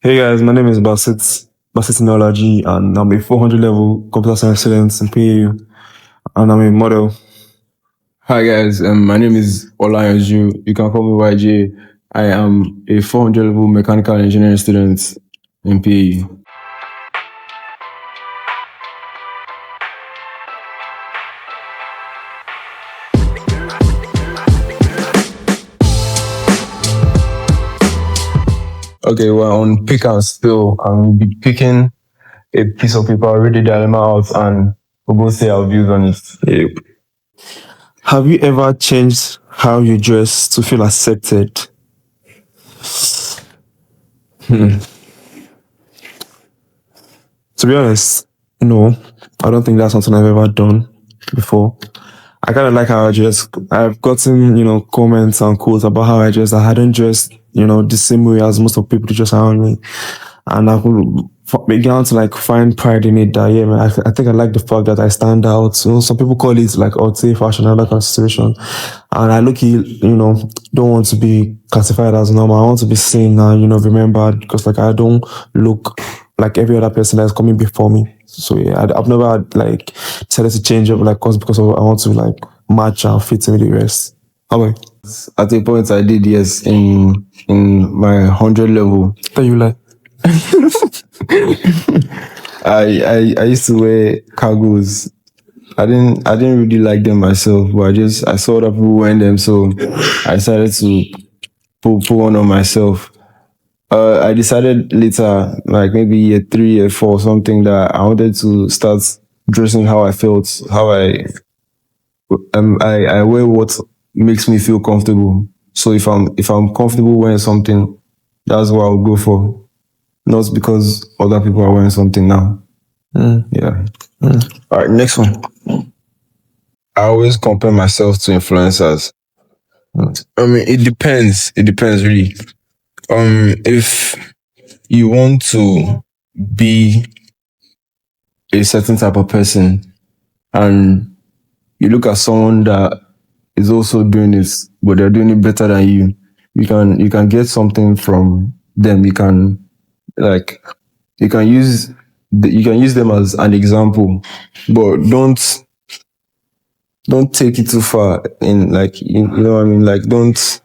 Hey guys, my name is Basit Inaolaji, and I'm a 400 level computer science student in PAU, and I'm a model. Hi guys, my name is Olayanju. You can call me YJ. I am a 400 level mechanical engineering student in PAU. Okay, well, on pick and spill, I'll be picking a piece of paper, read the dilemma out, and we'll both say our views on it. Yep. Have you ever changed how you dress to feel accepted? To be honest, no. I don't think that's something I've ever done before. I kind of like how I dress. I've gotten, comments and quotes about how I dress. I hadn't dressed, the same way as most of people dress around me. And began to find pride in it that, yeah, man, I think I like the fact that I stand out. So some people call it like outside fashion and that kind of situation. And I don't want to be classified as normal. I want to be seen and, remembered because I don't look like every other person that's coming before me. So yeah, I've never decided to change up because I want to match and fit in with the rest. How about you? At a point, I did, yes, in my 100 level. That you like? I used to wear cargos. I didn't really like them myself, but I saw other people wearing them, so I decided to put one on myself. I decided later, like maybe year 3, year 4, something, that I wanted to start dressing how I felt, how I wear what makes me feel comfortable. So if I'm comfortable wearing something, that's what I'll go for. Not because other people are wearing something now. Yeah. All right, next one. I always compare myself to influencers. I mean, it depends. It depends really. If you want to be a certain type of person and you look at someone that is also doing this, but they're doing it better than you, you can get something from them. You can use them as an example, but don't take it too far. In you know what I mean. Don't.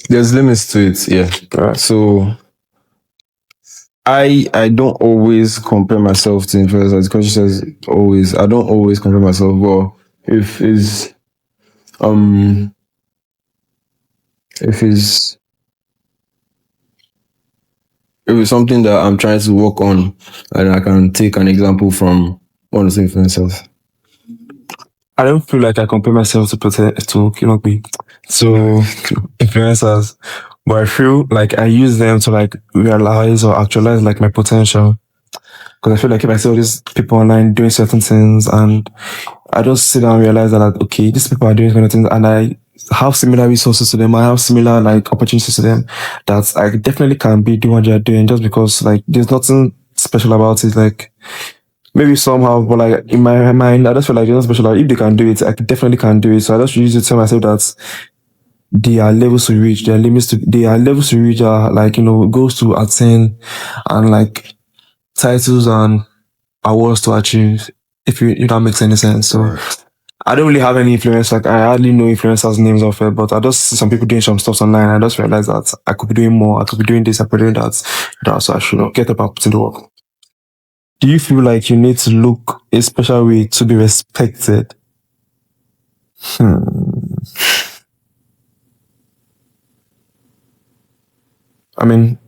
There's limits to it. Yeah. So I don't always compare myself to influencers because she says always. I don't always compare myself, but if it's something that I'm trying to work on, and I can take an example from one of the influencers. I don't feel like I compare myself to influencers, but I feel like I use them to realize or actualize my potential. Because I feel like if I see all these people online doing certain things and I just sit down and realize that okay, these people are doing certain things and I have similar resources to them, I have similar opportunities to them, that I definitely can be doing what they're doing just because there's nothing special about it. Maybe somehow, but in my mind, I just feel like they're not special. If they can do it, I definitely can do it. So I just usually tell myself that there are levels to reach, there are levels to reach, goals to attain, and titles and awards to achieve. If that makes any sense. So I don't really have any influence. I hardly know influencers' names of it, but I just see some people doing some stuff online. I just realize that I could be doing more. I could be doing this. I could be doing that. So I should get up and put in the work. Do you feel like you need to look a special way to be respected? I mean,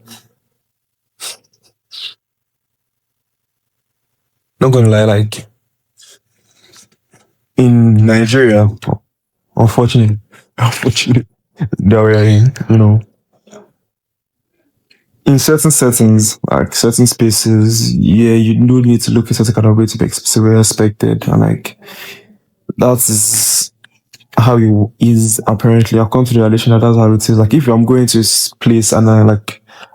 not gonna lie, in Nigeria, unfortunately, that we are in, in certain settings, certain spaces, yeah, you do need to look a certain kind of way to be respected, and that is how it is. Apparently, I've come to the realization that that's how it is. If I'm going to this place and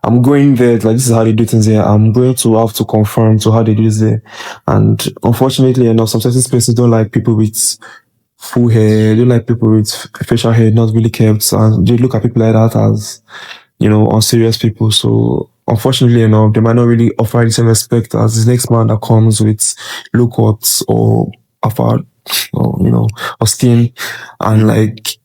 I'm going there, this is how they do things here, I'm going to have to conform to how they do this there. And unfortunately enough, some certain spaces don't like people with full hair, they don't like people with facial hair not really kept, and they look at people like that as unserious people. So unfortunately enough, they might not really offer the same respect as the next man that comes with low cuts or afar or or skin and like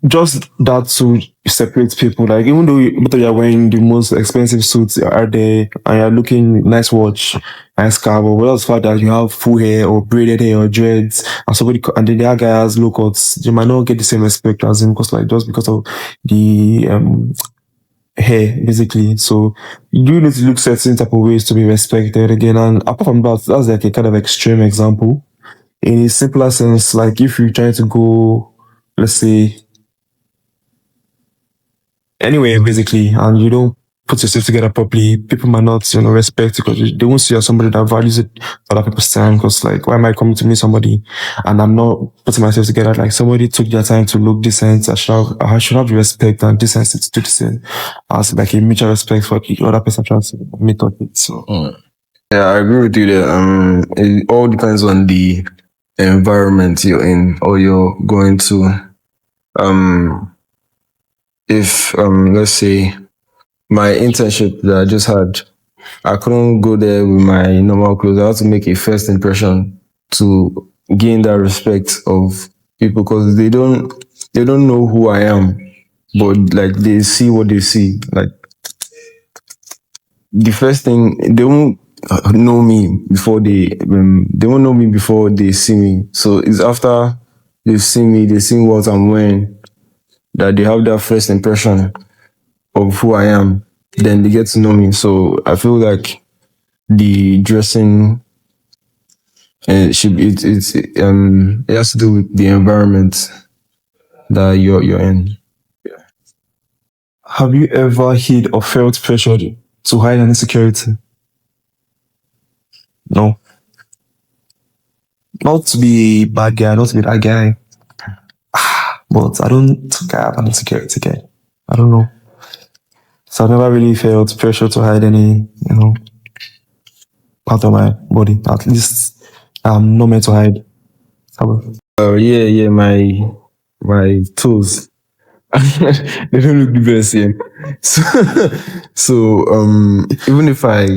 just that to separate people. Like even though both of you are wearing the most expensive suits out there and you're looking nice watch, nice car, but what's the fact that you have full hair or braided hair or dreads and and then the other guy has low cuts, you might not get the same respect as him because like just because of the hair basically. So you need to look certain type of ways to be respected again. And apart from that, that's like a kind of extreme example. In a simpler sense, like if you're trying to go, let's say anyway, basically, and you don't put yourself together properly, people might not, respect you because they won't see you as somebody that values it other people's time. Because, like, why am I coming to meet somebody and I'm not putting myself together? Like, somebody took their time to look decent. I should have the respect and decency to do the same as like a mutual respect for the other person trying to meet up with. So, Yeah, I agree with you there. It all depends on the environment you're in or you're going to. If let's say my internship that I just had, I couldn't go there with my normal clothes. I had to make a first impression to gain that respect of people because they don't know who I am, but like they see what they see. Like the first thing they won't know me before they won't know me before they see me. So it's after they've seen me, they see what I'm wearing, that they have that first impression of who I am. Then they get to know me. So I feel like the dressing should be it has to do with the environment that you're in. have you ever hid or felt pressured to hide an insecurity? No. Not to be bad guy, not to be that guy. But I don't think I have an insecurity guy. I don't know. So I've never really felt pressure to hide any, part of my body. At least I'm not meant to hide. Oh yeah, my toes. They don't look the best, yeah. So, even if I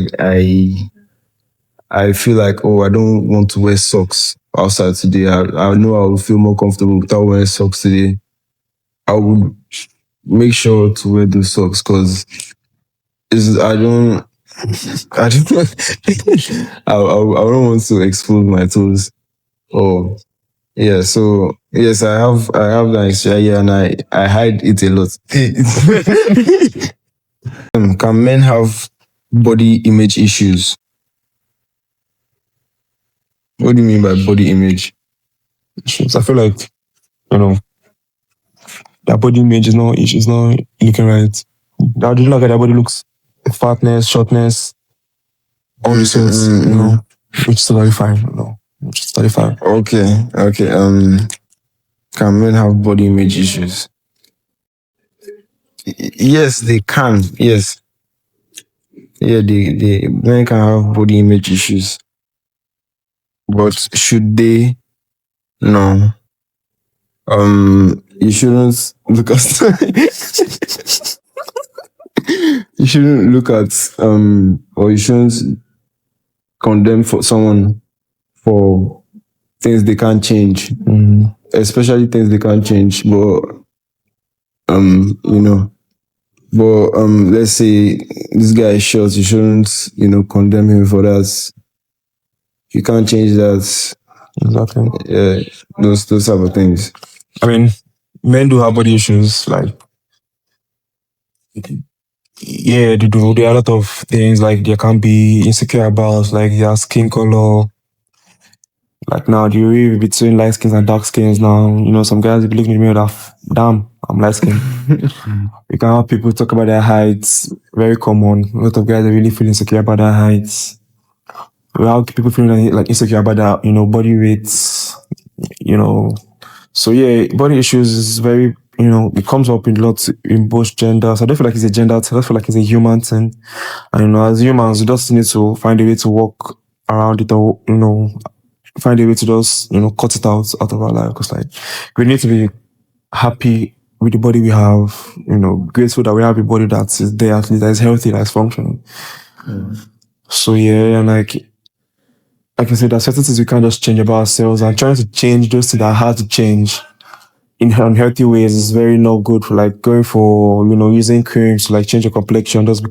feel like, oh, I don't want to wear socks outside today. I know I will feel more comfortable without wearing socks today. I would make sure to wear those socks because I don't I don't want to expose my toes. Oh yeah, so yes, I have that extra yeah, and I hide it a lot. Can men have body image issues? What do you mean by body image? So I feel like, their body image is not looking right. How do you look at their body looks? Fatness, shortness, all the sorts, which is totally fine, which is totally fine. Okay. Can men have body image issues? Yes, they can. Yes. Yeah, they men can have body image issues. But should they? No. You shouldn't look at you shouldn't look at or you shouldn't condemn for someone for things they can't change. Especially things they can't change. But you know. But let's say this guy is short, you shouldn't, condemn him for that. You can't change that. Exactly. Yeah, those type of things. I mean, men do have body issues, like, yeah, they do. There are a lot of things like they can be insecure about, like their skin color. Like now, the way between light skins and dark skins now, some guys will be looking at me with that, damn, I'm light skin. You can have people talk about their heights, very common. A lot of guys are really feeling insecure about their heights. We have people feeling like insecure about their, body weights, So yeah, body issues is very, it comes up in lots in both genders. I don't feel like it's a gender thing. I feel like it's a human thing. And as humans, we just need to find a way to work around it or, find a way to just, cut it out of our life. Because like we need to be happy with the body we have, grateful that we have a body that is there, at least that is healthy, that is functioning. So yeah, and like I said, there are certain things we can't just change about ourselves, and trying to change those things that are hard to change in unhealthy ways is very not good for like going for, using creams to like change your complexion just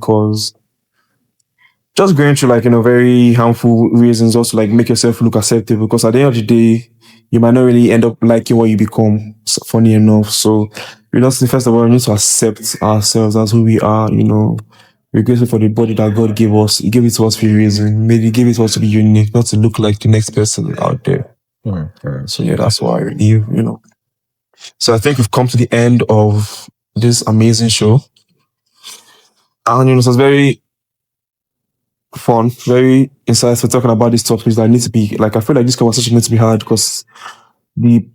going through like, very harmful reasons also like make yourself look acceptable, because at the end of the day, you might not really end up liking what you become, funny enough. So we just first of all we need to accept ourselves as who we are, we're grateful for the body that God gave us. He gave it to us for a reason. Maybe He gave it to us to be unique, not to look like the next person out there. So yeah, that's why I believe. So I think we've come to the end of this amazing show. And it was very fun, very insightful talking about these topics that need to be like, I feel like this conversation needs to be had because the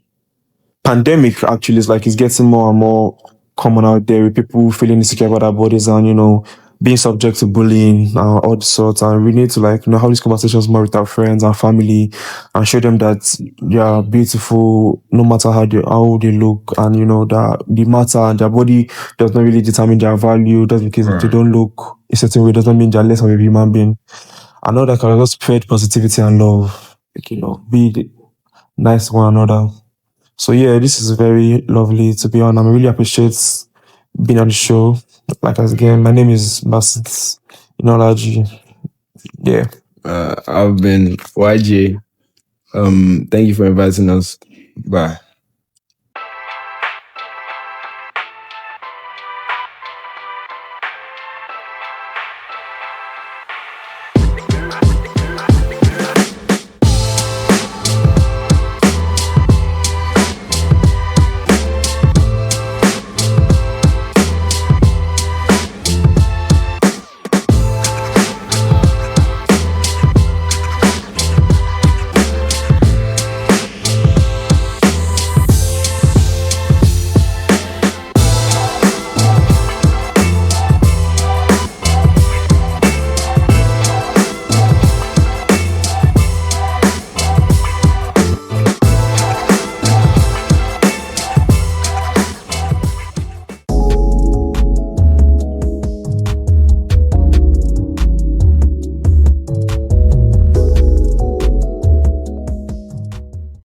pandemic actually is like it's getting more and more common out there with people feeling insecure about their bodies and being subject to bullying and all the sorts. And we need to like have these conversations more with our friends and family and show them that they are beautiful no matter how they look, and that the matter and their body does not really determine their value. Just because they don't look a certain way doesn't mean they're less of a human being. I know that can just spread positivity and love, be nice to one another. So yeah, this is very lovely to be on. I really appreciate being on the show. Like again, my name is Basit Inaolaji. Yeah. I've been YJ. Thank you for inviting us. Bye.